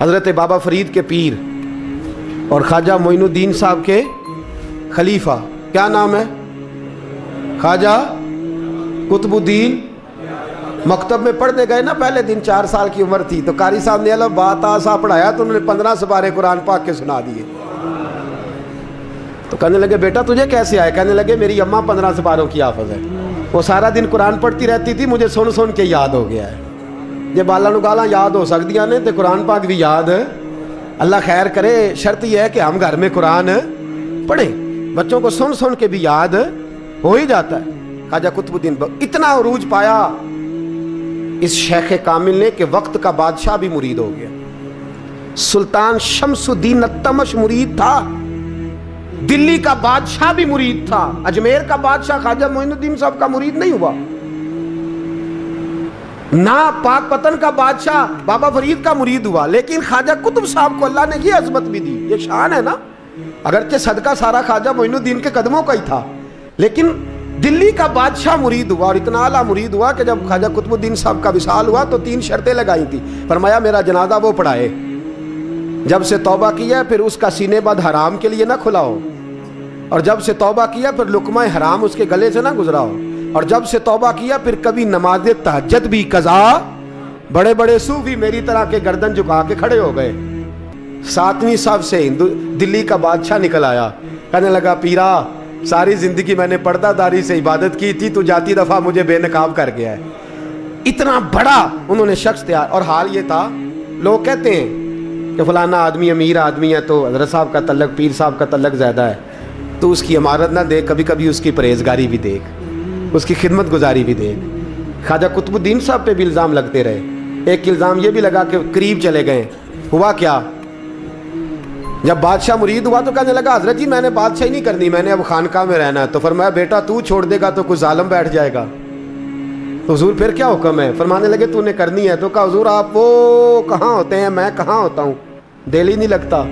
حضرت بابا فرید کے پیر اور خواجہ معین الدین صاحب کے خلیفہ، کیا نام ہے؟ خواجہ قطب الدین۔ مکتب میں پڑھنے گئے نا، پہلے دن 4 سال کی عمر تھی، تو قاری صاحب نے الف با تا سا پڑھایا تو انہوں نے 15 سپارے قرآن پاک کے سنا دیے۔ تو کہنے لگے بیٹا تجھے کیسے آئے؟ کہنے لگے میری اماں 15 سپاروں کی حافظ ہے، وہ سارا دن قرآن پڑھتی رہتی تھی، مجھے سن سن کے یاد ہو گیا ہے۔ یہ بالا نو گالاں یاد ہو سکدیاں نے تے قرآن پاک بھی یاد، اللہ خیر کرے۔ شرط یہ ہے کہ ہم گھر میں قرآن پڑھیں، بچوں کو سن سن کے بھی یاد ہو ہی جاتا ہے۔ خواجہ قطب الدین اتنا عروج پایا اس شیخ کامل نے کہ وقت کا بادشاہ بھی مرید ہو گیا۔ سلطان شمس الدین التمش مرید تھا، دلی کا بادشاہ بھی مرید تھا، اجمیر کا بادشاہ خواجہ معین الدین صاحب کا مرید نہیں ہوا، نہ پاک پتن کا بادشاہ بابا فرید کا مرید ہوا، لیکن خواجہ قطب صاحب کو اللہ نے یہ عظمت بھی دی، یہ شان ہے نا۔ اگرچہ صدقہ سارا خواجہ معین الدین کے قدموں کا ہی تھا، لیکن دلی کا بادشاہ مرید ہوا، اور اتنا اعلیٰ مرید ہوا کہ جب خواجہ قطب الدین صاحب کا وصال ہوا تو 3 شرطیں لگائی تھی۔ فرمایا میرا جنازہ وہ پڑھائے، جب سے توبہ کیا پھر اس کا سینے بد حرام کے لیے نہ کھلا ہو، اور جب سے توبہ کیا پھر لقمہ حرام اس کے گلے سے نہ گزرا ہو، اور جب سے توبہ کیا پھر کبھی نماز تہجد بھی قضا۔ بڑے بڑے صوفی میری طرح کے گردن جھکا کے کھڑے ہو گئے۔ 7ویں صف سے دلی کا بادشاہ نکل آیا، کہنے لگا پیرا ساری زندگی میں نے پردہ داری سے عبادت کی تھی، تو جاتی دفعہ مجھے بے نقاب کر گیا ہے۔ اتنا بڑا انہوں نے شخص تیار، اور حال یہ تھا لوگ کہتے ہیں کہ فلانا آدمی امیر آدمی ہے تو حضرت صاحب کا تعلق پیر صاحب کا تعلق زیادہ ہے، تو اس کی عمارت نہ دیکھ، کبھی کبھی اس کی پرہیزگاری بھی دیکھ، اس کی خدمت گزاری بھی دیکھ۔ خواجہ قطب الدین صاحب پہ بھی الزام لگتے رہے، ایک الزام یہ بھی لگا کہ قریب چلے گئے۔ ہوا کیا؟ جب بادشاہ مرید ہوا تو کہنے لگا حضرت جی میں نے بادشاہی نہیں کرنی، میں نے اب خانقاہ میں رہنا ہے۔ تو فرمایا بیٹا تو چھوڑ دے گا تو کوئی ظالم بیٹھ جائے گا، تو حضور پھر کیا حکم ہے؟ فرمانے لگے تو نے کرنی ہے۔ تو کہا حضور آپ وہ کہاں ہوتے ہیں، میں کہاں ہوتا ہوں، دل ہی نہیں لگتا۔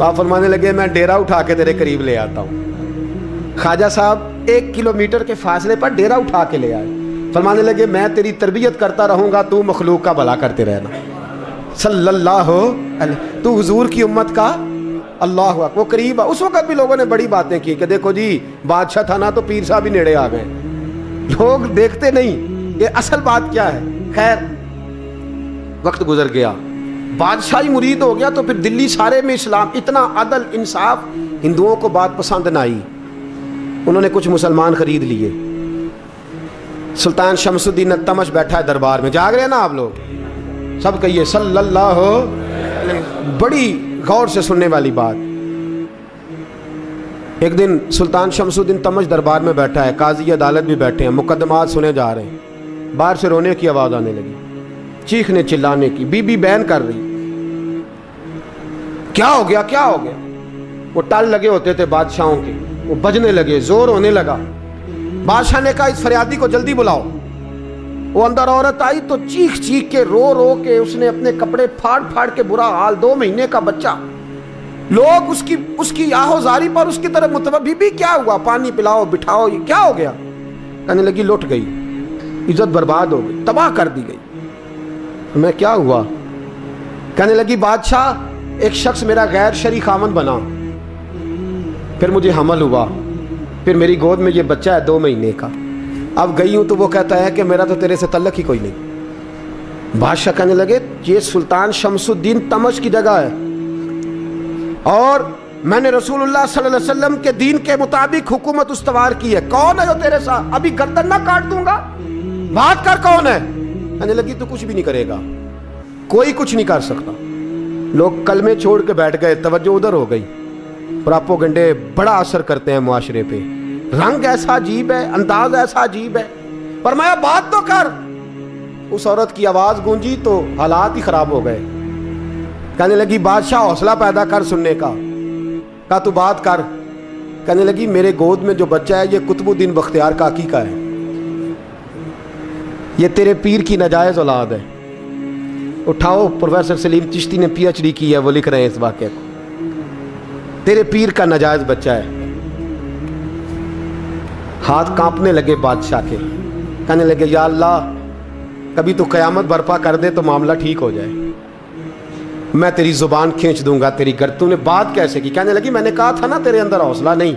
آپ فرمانے لگے میں ڈیرا اٹھا کے تیرے قریب لے آتا ہوں۔ خواجہ صاحب 1 کلومیٹر کے فاصلے پر ڈیرا اٹھا کے لے آئے، فرمانے لگے میں تیری تربیت کرتا رہوں گا، تو مخلوق کا بھلا کرتے رہنا۔ صلی اللہ علیہ، تو حضور کی امت کا اللہ اکبر، وہ قریب۔ اس وقت بھی لوگوں نے بڑی باتیں کی کہ دیکھو جی بادشاہ تھا نا تو پیر صاحب بھی نیڑے آ گئے، لوگ دیکھتے نہیں یہ اصل بات کیا ہے۔ خیر وقت گزر گیا، بادشاہی مرید ہو گیا، تو پھر دلی سارے میں اسلام، اتنا عدل انصاف، ہندوؤں کو بات پسند نہ آئی، انہوں نے کچھ مسلمان خرید لیے۔ سلطان شمس الدین التمش بیٹھا ہے دربار میں، جاگ رہے ہیں نا آپ لوگ سب، کہیے صلی اللہ علیہ۔ بڑی غور سے سننے والی بات، ایک دن سلطان شمس الدین تمش دربار میں بیٹھا ہے، قاضی عدالت بھی بیٹھے ہیں، مقدمات سنے جا رہے ہیں، باہر سے رونے کی آواز آنے لگی، چیخنے چلانے کی، بی بی بیان کر رہی، کیا ہو گیا کیا ہو گیا؟ وہ ٹال لگے ہوتے تھے بادشاہوں کے، وہ بجنے لگے، زور ہونے لگا۔ بادشاہ نے کہا اس فریادی کو جلدی بلاؤ۔ وہ اندر عورت آئی تو چیخ چیخ کے رو رو کے اس نے اپنے کپڑے پھاڑ پھاڑ کے، برا حال، 2 مہینے کا بچہ، لوگ اس کی آہو زاری پر اس کی طرف متوجہ، بی بی کیا ہوا، پانی پلاؤ بٹھاؤ، یہ کیا ہو گیا؟ کہنے لگی لٹ گئی، عزت برباد ہو گئی، تباہ کر دی گئی۔ میں کیا ہوا؟ کہنے لگی بادشاہ ایک شخص میرا غیر شرعی خامند بنا، پھر مجھے حمل ہوا، پھر میری گود میں یہ بچہ ہے 2 مہینے کا، اب گئی ہوں تو وہ کہتا ہے کہ میرا تو تیرے سے تعلق ہی کوئی نہیں۔ بادشاہ کہنے لگے یہ سلطان شمس الدین تمش کی جگہ ہے، اور میں نے رسول اللہ صلی اللہ علیہ وسلم کے دین کے مطابق حکومت استوار کی ہے، کون ہے جو تیرے ساتھ؟ ابھی گردن نہ کاٹ دوں گا، بات کر کون ہے؟ کہنے لگی تو کچھ بھی نہیں کرے گا، کوئی کچھ نہیں کر سکتا۔ لوگ کلمے چھوڑ کے بیٹھ گئے، توجہ ادھر ہو گئی۔ پراپوگنڈے بڑا اثر کرتے ہیں معاشرے پہ، رنگ ایسا عجیب ہے، انداز ایسا عجیب ہے۔ فرمایا بات تو کر۔ اس عورت کی آواز گونجی تو حالات ہی خراب ہو گئے۔ کہنے لگی بادشاہ حوصلہ پیدا کر سننے کا۔ کہا تو بات کر۔ کہنے لگی میرے گود میں جو بچہ ہے یہ قطب الدین بختیار کاکی کا ہے، یہ تیرے پیر کی ناجائز اولاد ہے۔ اٹھاؤ، پروفیسر سلیم چشتی نے PhD کی ہے، وہ لکھ رہے ہیں اس واقعے کو، تیرے پیر کا ناجائز بچہ ہے۔ ہاتھ کانپنے لگے بادشاہ کے، کہنے لگے یا اللہ کبھی تو قیامت برپا کر دے تو معاملہ ٹھیک ہو جائے۔ मैं तेरी ज़ुबान खींच दूंगा तेरी गर्दन। तूने बात कैसे की? कहने लगी मैंने कहा था ना तेरे अंदर हौसला नहीं,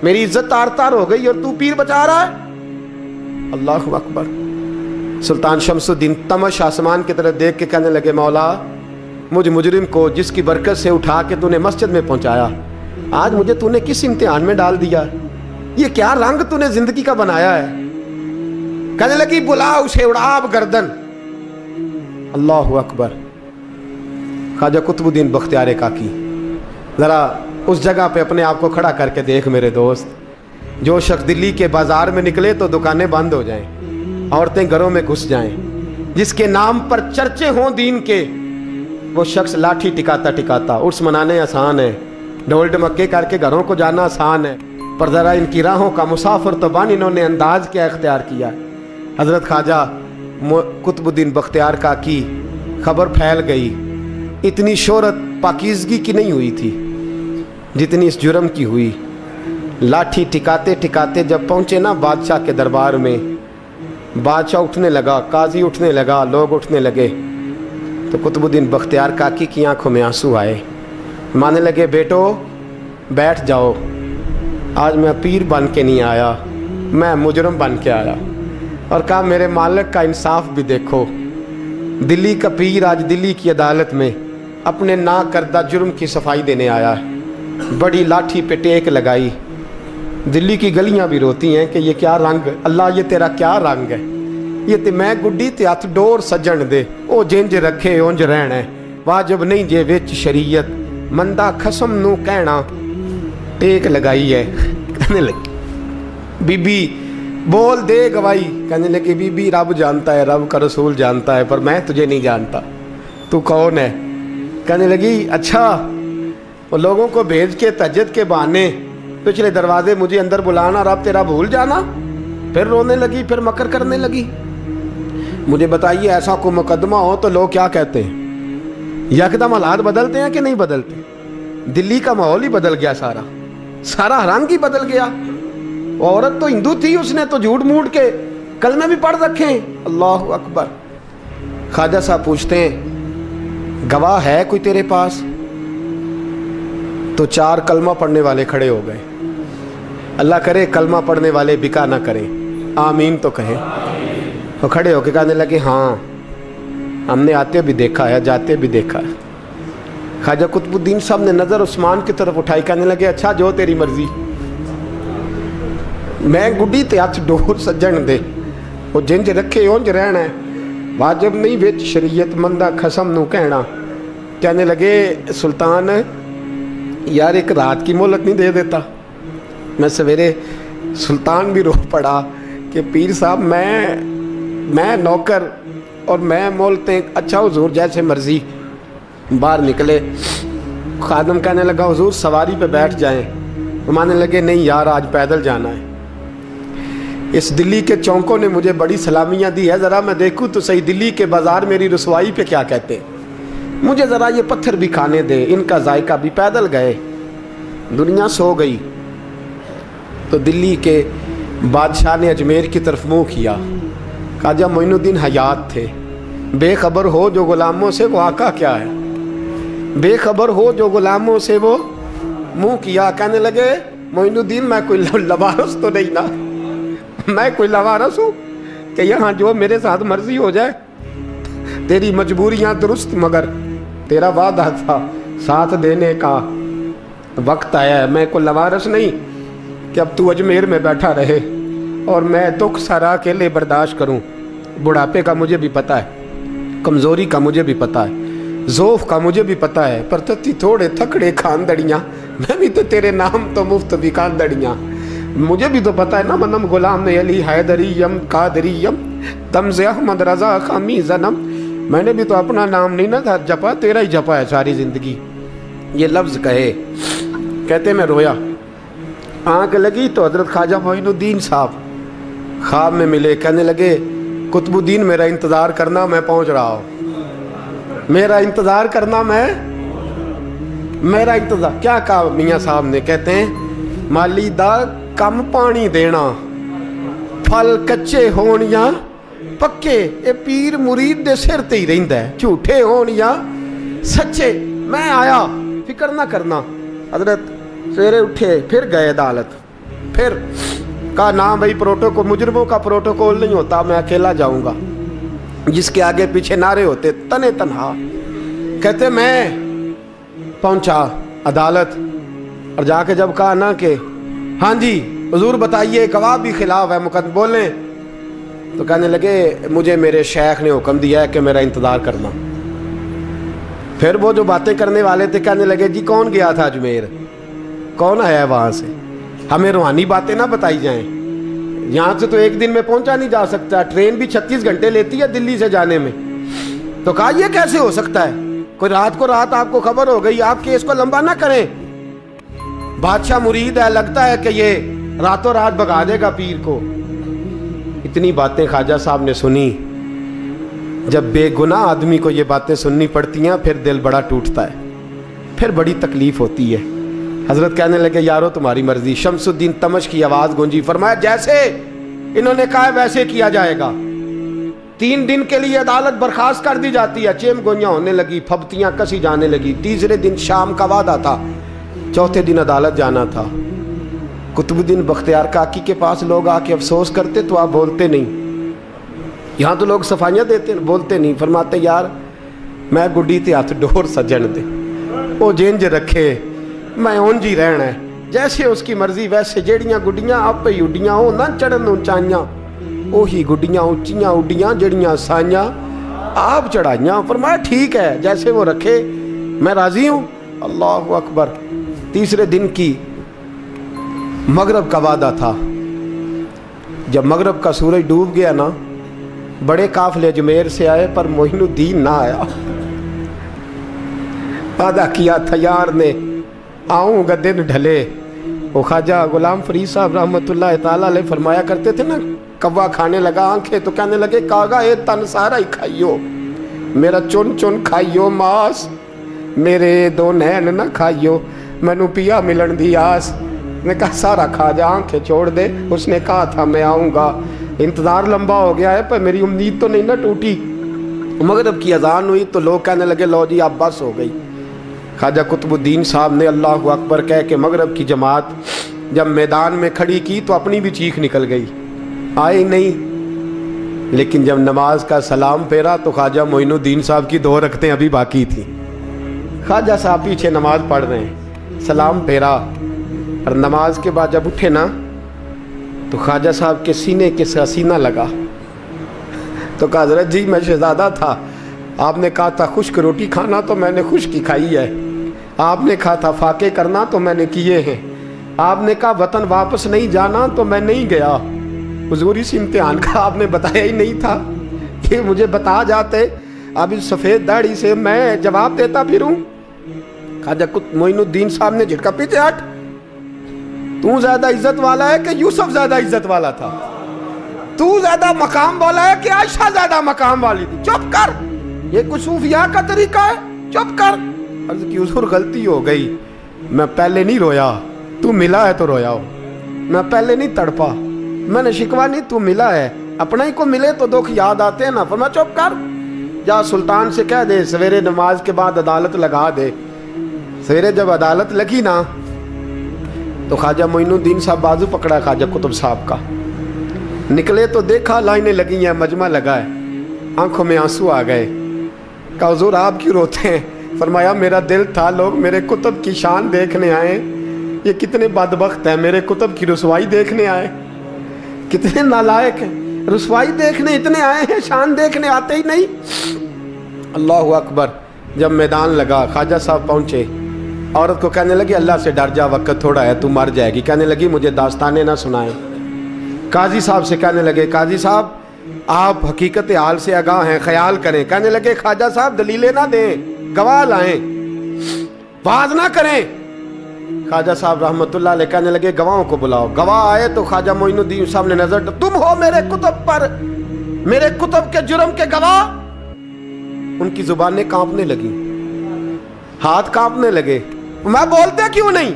मेरी इज्जत तार तार हो गई और तू पीर बचा रहा है। अल्लाहु अकबर। सुल्तान शमसुद्दीन तमश आसमान की तरफ देख के कहने लगे मौला, मुझ मुजरिम को जिसकी बरकत से उठा के तूने मस्जिद में पहुंचाया, आज मुझे तूने किस इम्तिहान में डाल दिया? ये क्या रंग तूने जिंदगी का बनाया है? कहने लगी बुला उसे, उड़ाब गर्दन। अल्लाहु अकबर। ख्वाजा कुतुबुद्दीन बख्तियार काकी, ज़रा उस जगह पे अपने आप को खड़ा करके देख मेरे दोस्त। जो शख्स दिल्ली के बाज़ार में निकले तो दुकानें बंद हो जाएं, औरतें घरों में घुस जाएं, जिसके नाम पर चर्चे हों दीन के, वो शख्स लाठी टिकाता टिकाता उर्स मनाने आसान है, ढोल ढमक्के करके घरों को जाना आसान है, पर ज़रा इनकी राहों का मुसाफिर तो बन इन्होंने अंदाज क्या इख्तियार किया। हज़रत ख्वाजा कुतुबुद्दीन बख्तियार काकी, खबर फैल गई। इतनी शोहरत पाकीज़गी की नहीं हुई थी जितनी इस जुर्म की हुई। लाठी टिकाते टिकाते जब पहुँचे ना बादशाह के दरबार में, बादशाह उठने लगा, काजी उठने लगा, लोग उठने लगे, तो कुतुबुद्दीन बख्तियार काकी की आंखों में आंसू आए। माने लगे बेटो बैठ जाओ, आज मैं पीर बन के नहीं आया, मैं मुजरम बन के आया। और कहा मेरे मालिक का इंसाफ भी देखो, दिल्ली का पीर आज दिल्ली की अदालत में अपने ना करदा जुर्म की सफाई देने आया है। बड़ी लाठी पे टेक लगाई। दिल्ली की गलियां भी रोती हैं कि ये क्या रंग, अल्लाह ये तेरा क्या रंग है। ये ते मैं गुड्डी ते हथ डोर सजन दे, ओ जिंज रखे उंज रहना है, वाजिब नहीं जे विच शरीयत, मंदा खसम नू कहना। टेक लगाई है। कहने लगी बीबी बोल दे गवाही। कहने लगी बीबी रब जानता है, रब का रसूल जानता है, पर मैं तुझे नहीं जानता, तू कौन है? कहने लगी अच्छा, वो लोगों को भेज के तहज्जुद के बहाने पिछले दरवाजे मुझे अंदर बुलाना, रब तेरा भूल जाना। फिर रोने लगी, फिर मकर करने लगी। मुझे बताइए ऐसा कोई मुकदमा हो तो लोग क्या कहते हैं? यकदम हालात बदलते हैं कि नहीं बदलते? दिल्ली का माहौल ही बदल गया, सारा रंग ही बदल गया। औरत तो हिंदू थी, उसने तो झूठ मूठ के कलमे भी पढ़ रखे हैं। अल्लाह अकबर। ख्वाजा साहब पूछते हैं गवाह है कोई तेरे पास? तो 4 कलमा पढ़ने वाले खड़े हो गए। अल्लाह करे कलमा पढ़ने वाले बिका ना करें, आमीन तो कहें। तो खड़े होके कहने लगे हाँ हमने आते भी देखा है, जाते भी देखा है। ख्वाजा कुतुबुद्दीन साहब ने नज़र उस्मान की तरफ उठाई, कहने लगे अच्छा जो तेरी मर्जी, मैं गुड्डी ते हथ डोर सज्जन दे, वो जिंज रखे उंज रहना है, वाजिब नहीं विच शरीयत, मंदा खसम नू कहना। कहने लगे सुल्तान यार एक रात की मोहलत नहीं दे देता? मैं सवेरे सुल्तान भी रो पड़ा कि पीर साहब मैं नौकर और मैं मोहलतें, अच्छा हुजूर जैसे मर्जी। बाहर निकले, खादम कहने लगा हुजूर सवारी पे बैठ जाएं। मानने लगे नहीं यार आज पैदल जाना है। इस दिल्ली के चौंकों ने मुझे बड़ी सलामियाँ दी है, ज़रा मैं देखूँ तो सही दिल्ली के बाज़ार मेरी रसवाई पे क्या कहते हैं। मुझे ज़रा ये पत्थर भी खाने दे, इनका जायका भी। पैदल गए, दुनिया सो गई तो दिल्ली के बादशाह ने अजमेर की तरफ मुँह किया। ख्वाजा मोइनुद्दीन हयात थे। बेखबर हो जो गुलामों से वो आका क्या है, बेखबर हो जो गुलामों से वो मुँह किया। कहने लगे मोइनुद्दीन मैं कोई लवारस तो नहीं ना, मैं कोई लवारस हूँ कि यहाँ जो मेरे साथ मर्जी हो जाए? तेरी मजबूरियाँ दुरुस्त, मगर तेरा वादा था साथ देने का, वक्त आया है। मैं कोई लवारस नहीं कि अब तू अजमेर में बैठा रहे और मैं दुख सारा अकेले बर्दाश्त करूँ। बुढ़ापे का मुझे भी पता है, कमज़ोरी का मुझे भी पता है, ज़ोफ़ का मुझे भी पता है, पर तत्ती थोड़े थकड़े खानदड़ियाँ, मैं भी तो तेरे नाम तो मुफ्त भी खानदड़ियाँ। मुझे भी तो पता है ना मनम गुलाम ने अली हैदरियम कादरियम तमज़ अहमद रज़ा खामी जन्म। मैंने भी तो अपना नाम नहीं ना था जपा, तेरा ही जपा है सारी ज़िंदगी। ये लफ्ज़ कहे, कहते मैं रोया। आँख लगी तो हज़रत ख्वाजा मोइनुद्दीन साहब ख्वाब में मिले। कहने लगे कुतुबुद्दीन मेरा इंतज़ार करना, मैं पहुँच रहा हूँ। मेरा इंतज़ार करना, मेरा इंतज़ार। क्या कहा मियाँ साहब ने? कहते हैं माली दा कम पानी देना, फल कच्चे होण या पक्के, ये पीर मुरीद दे सिर ते ही रहिंदा है। झूठे होण या सच्चे मैं आया, फिक्र ना करना। हजरत सवेरे उठे, फिर गए अदालत, फिर कहा ना भाई प्रोटोकॉल, मुजरिमों का प्रोटोकॉल नहीं होता, मैं अकेला जाऊंगा। जिसके आगे पीछे नारे होते तने तनहा। कहते मैं पहुंचा अदालत और जाके जब कहा ना कि हाँ जी हुजूर बताइए, गवाह भी खिलाफ है, मुकदमा बोलें, तो कहने लगे मुझे मेरे शेख ने हुक्म दिया है कि मेरा इंतज़ार करना। फिर वो जो बातें करने वाले थे कहने लगे जी कौन गया था अजमेर, कौन आया वहाँ से, हमें रूहानी बातें ना बताई जाएं, यहाँ से तो एक दिन में पहुंचा नहीं जा सकता, ट्रेन भी 36 घंटे लेती है दिल्ली से जाने में। तो कहा यह कैसे हो सकता है, कोई रात को रात आपको खबर हो गई, आप केस को लंबा ना करें, बादशाह मुरीद है, लगता है कि ये रातों रात भगा देगा पीर को। इतनी बातें ख्वाजा साहब ने सुनी। जब बेगुनाह आदमी को ये बातें सुननी पड़ती हैं फिर दिल बड़ा टूटता है, फिर बड़ी तकलीफ होती है। हजरत कहने लगे यारो तुम्हारी मर्जी। शमसुद्दीन तमश की आवाज गूंजी, फरमाया जैसे इन्होंने कहा वैसे किया जाएगा। 3 दिन के लिए अदालत बर्खास्त कर दी जाती है। चेम गोइयां होने लगी, फबतियां कसी जाने लगी। तीसरे दिन शाम का वादा था, चौथे दिन अदालत जाना था। कुतुबुद्दीन बख्तियार काकी के पास लोग आके अफसोस करते तो आप बोलते नहीं, यहाँ तो लोग सफाइयाँ देते बोलते नहीं। फरमाते यार मैं गुड्डी ते हथ डोर सजन दे, वो जिंज रखे मैं उंज ही रहना है, जैसे उसकी मर्जी वैसे। जेड़ियां गुड्डियां आप ही उड्डियां हो ना चढ़न उचाइयां, ओही गुड्डियां उच्चियां उड्डियां जेड़ियां साइयां आप चढ़ाइयां। फरमाया ठीक है, जैसे वो रखे मैं राजी हूँ। अल्लाह अकबर। तीसरे दिन की मगरब का वादा था। जब मगरब का सूरज डूब गया ना, बड़े काफले अजमेर से आए पर मोइनुद्दीन ना आया। वादा किया था यार ने आऊँगा दिन ढले। वो ख्वाजा गुलाम फरीद साहब रहमतुल्लाह ताला अलैह फरमाया करते थे ना, कौवा खाने लगा आंखें तो कहने लगे कागा ये तन सारा ही खाइयो, मेरा चुन चुन खाइयो मास, मेरे 2 नैन ना खाइयो, मैनू पिया मिलन दी आस। ने कहा सारा खा जा, आंखें छोड़ दे। उसने कहा था मैं आऊँगा, इंतज़ार लंबा हो गया है पर मेरी उम्मीद तो नहीं ना टूटी। मगरिब की अजान हुई तो लोग कहने लगे लो जी अब बस हो गई। ख्वाजा कुतुबुद्दीन साहब ने अल्लाह अकबर कह के मगरिब की जमात जब मैदान में खड़ी की तो अपनी भी चीख निकल गई, आए नहीं। लेकिन जब नमाज का सलाम फेरा तो ख्वाजा मोइनुद्दीन साहब की 2 रकतें अभी बाकी थी। ख्वाजा साहब पीछे नमाज पढ़ रहे हैं, सलाम फेरा और नमाज के बाद जब उठे ना तो ख्वाजा साहब के सीने के सीना लगा। तो कहा हज़रत जी मैं शहज़ादा था, आपने कहा था खुश्क रोटी खाना तो मैंने खुश्क ही खाई है, आपने कहा था फाके करना तो मैंने किए हैं, आपने कहा वतन वापस नहीं जाना तो मैं नहीं गया। हुजूर इस इम्तिहान का आपने बताया ही नहीं था कि मुझे बता जाते, अब इस सफ़ेद दाढ़ी से मैं जवाब देता फिरूं। ख्वाजा मोइनुद्दीन साहब ने झटका, पीछे हट, तू ज्यादा इज्जत वाला है कि यूसुफ ज्यादा इज्जत वाला था, तू ज्यादा मकाम वाला है कि आयशा ज्यादा मकाम वाली थी, चुप कर, ये कुछ सूफिया का तरीका है, चुप कर। अर्ज़ की हुजूर गलती हो गई, मैं पहले नहीं रोया, तू मिला है तो रोया हो, मैं पहले नहीं तड़पा, मैंने शिकवा नहीं, तू मिला है, अपना ही को मिले तो दुख याद आते हैं ना। फरमा चुप कर, जा सुल्तान से कह दे सवेरे नमाज के बाद अदालत लगा दे। सवेरे जब अदालत लगी ना तो ख्वाजा मोइनुद्दीन साहब बाजू पकड़ा ख्वाजा कुतुब साहब का, निकले तो देखा लाइनें लगी हैं, मजमा लगा है, आंखों में आंसू आ गए। कहा हुजूर आप क्यों रोते हैं? फरमाया मेरा दिल था लोग मेरे कुतुब की शान देखने आए, ये कितने बदबख्त हैं, मेरे कुतुब की रुसवाई देखने आए, कितने नालायक हैं, रुसवाई देखने इतने आए हैं, शान देखने आते ही नहीं। अल्लाह अकबर। जब मैदान लगा ख्वाजा साहब पहुँचे, औरत को कहने लगी अल्लाह से डर जा, वक्त थोड़ा है, तू मर जाएगी। कहने लगी मुझे दास्ताने ना सुनाएं। काजी साहब से कहने लगे काजी साहब आप हकीकत हाल से आगाह हैं, ख्याल करें। कहने लगे ख्वाजा साहब दलीलें ना दें, गवाह लाएं, वाज ना करें। ख्वाजा साहब रहमतुल्लाह अलैह कहने लगे गवाहों को बुलाओ। गवाह आए तो ख्वाजा मोइनुद्दीन साहब ने नजर, तुम हो मेरे कुतुब पर, मेरे कुतुब के जुर्म के गवाह। उनकी जुबानें कांपने लगी, हाथ कांपने लगे, मैं बोलते क्यों नहीं?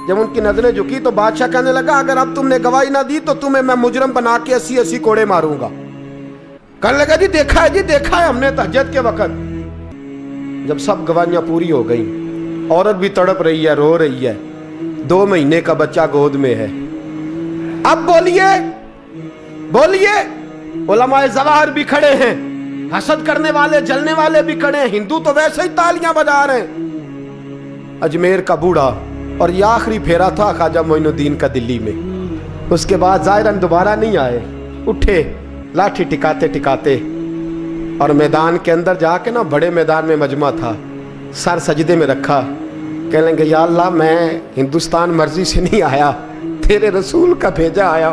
जब उनकी नजरें झुकी तो बादशाह कहने लगा अगर अब तुमने गवाही ना दी तो तुम्हें मैं मुजरम बना के 80-80 कोड़े मारूंगा। कहने लगा जी देखा है हमने तहज्जुद के वक्त। जब सब गवाहियां पूरी हो गई, औरत भी तड़प रही है, रो रही है, 2 महीने का बच्चा गोद में है। अब बोलिए बोलिए, उलमाए ज़वाहिर भी खड़े हैं, हसद करने वाले जलने वाले भी खड़े हैं, हिंदू तो वैसे ही तालियां बजा रहे हैं। अजमेर का बूढ़ा, और ये आखिरी फेरा था ख्वाजा मोइनुद्दीन का दिल्ली में। उसके बाद ज़ाहिरन दोबारा नहीं आए, उठे लाठी टिकाते टिकाते और मैदान के अंदर जाके ना, बड़े मैदान में मजमा था, सर सजदे में रखा, कह लेंगे या अल्लाह मैं हिंदुस्तान मर्जी से नहीं आया, तेरे रसूल का भेजा आया।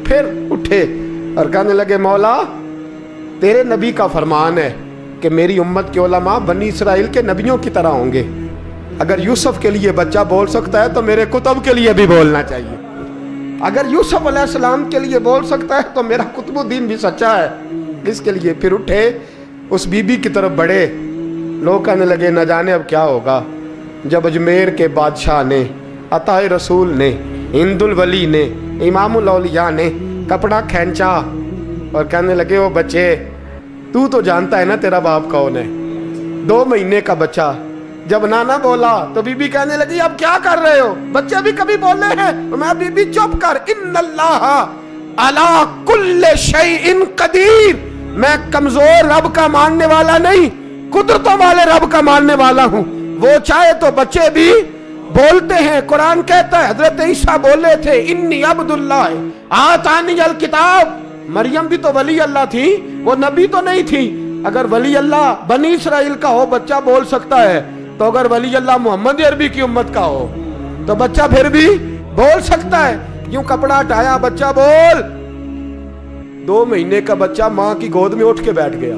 फिर उठे और कहने लगे मौला तेरे नबी का फरमान है कि मेरी उम्मत के उलमा बनी इसराइल के नबियों की तरह होंगे। अगर यूसुफ के लिए बच्चा बोल सकता है तो मेरे कुतुब के लिए भी बोलना चाहिए। अगर यूसुफ अलैहिस्सलाम के लिए बोल सकता है तो मेरा कुतुबुद्दीन भी सच्चा है, इसके लिए। फिर उठे, उस बीबी की तरफ बढ़े, लोग कहने लगे न जाने अब क्या होगा। जब अजमेर के बादशाह ने, अताए रसूल ने, हिंदुल वली ने, इमामुल औलिया ने कपड़ा खींचा और कहने लगे ओ बच्चे तू तो जानता है ना तेरा बाप कौन है। 2 महीने का बच्चा जब नाना बोला तो बीबी कहने लगी अब क्या कर रहे हो, बच्चे भी कभी बोले हैं। मैं बीबी चुप कर, इन्नल्लाह अला कुल्ले शैइन कदीर, मैं कमजोर रब का मानने वाला नहीं, कुदरतों वाले रब का मानने वाला हूं। वो चाहे तो बच्चे भी बोलते हैं। कुरान कहता है हजरत ईसा बोले थे इन्नी अब्दुल्लाह आतानी अल किताब। मरियम भी तो वली अल्लाह थी, वो नबी तो नहीं थी। अगर वली अल्लाह बनी इसराइल का हो बच्चा बोल सकता है, तो अगर वली अल्लाह मोहम्मद अरबी की उम्मत का हो तो बच्चा फिर भी बोल सकता है। यूं कपड़ा हटाया, बच्चा बोल। 2 महीने का बच्चा माँ की गोद में उठ के बैठ गया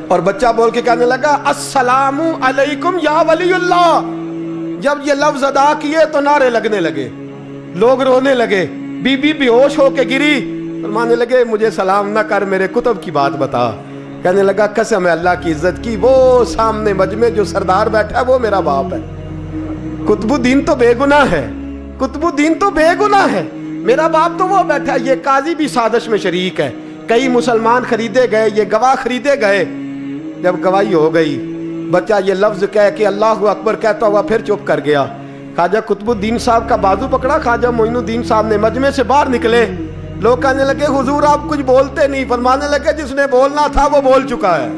और बच्चा बोल के कहने लगा अस्सलामु अलैकुम या वलीउल्लाह। जब ये लफ्ज अदा किए तो नारे लगने लगे, लोग रोने लगे, बीबी बेहोश होके गिरी और मानने लगे मुझे सलाम ना कर, मेरे कुतुब की बात बता। कहने लगा कसम है अल्लाह की इज्जत की, वो सामने मजमे जो सरदार बैठा है वो मेरा बाप है। कुतुबुद्दीन तो बेगुनाह है, कुतुबुद्दीन तो बेगुनाह है, मेरा बाप तो वो बैठा है। ये काजी भी साजिश में शरीक है, कई मुसलमान खरीदे गए, ये गवाह खरीदे गए। जब गवाही हो गई, बच्चा ये लफ्ज कह के अल्लाह अकबर कहता हुआ फिर चुप कर गया। ख्वाजा कुतुबुद्दीन साहब का बाजू पकड़ा ख्वाजा मोइनुद्दीन साहब ने, मजमे से बाहर निकले। लोग कहने लगे हुजूर आप कुछ बोलते नहीं। फरमाने लगे जिसने बोलना था वो बोल चुका है,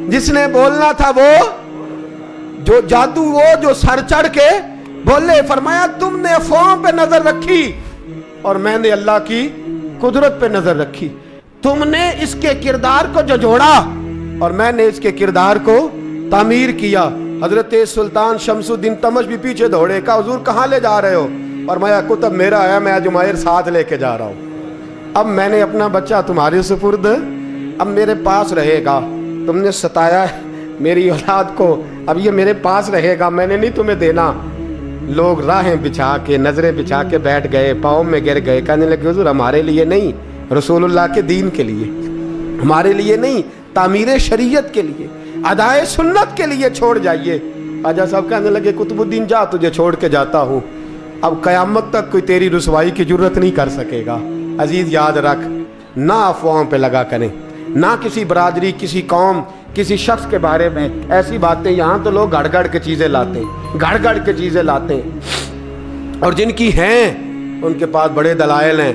जिसने बोलना था वो, जो जादू वो जो सर चढ़ के बोले। फरमाया तुमने अफवाहों पे नजर रखी और मैंने अल्लाह की कुदरत पे नजर रखी। तुमने इसके किरदार को जोड़ा और मैंने इसके किरदार को तामीर किया। हजरत सुल्तान शमसुद्दीन तमश भी पीछे दौड़े, कहा हुजूर कहाँ ले जा रहे हो? और मैं कुतुब मेरा है, मैं जुमैर साथ लेके जा रहा हूँ। अब मैंने अपना बच्चा तुम्हारे सुपुर्द, अब मेरे पास रहेगा। तुमने सताया मेरी औलाद को, अब ये मेरे पास रहेगा, मैंने नहीं तुम्हें देना। लोग राहें बिछा के, नजरें बिछा के बैठ गए, पाँव में गिर गए, कहने लगे हुजूर हमारे लिए नहीं, रसूलुल्लाह के दीन के लिए, हमारे लिए नहीं, तामीर शरीयत के लिए, अदाए सुन्नत के लिए छोड़ जाइए। ख्वाजा साहब कहने लगे कुतुबुद्दीन जा, तुझे छोड़ के जाता हूँ, अब कयामत तक कोई तेरी रुसवाई की जरूरत नहीं कर सकेगा। अजीज याद रख, ना अफवाहों पे लगा करें, ना किसी बरादरी, किसी कौम, किसी शख्स के बारे में ऐसी बातें। यहाँ तो लोग गड़ गड़ के चीज़ें लाते हैं, गड़ गड़ के चीज़ें लाते हैं, और जिनकी हैं उनके पास बड़े दलाइल हैं।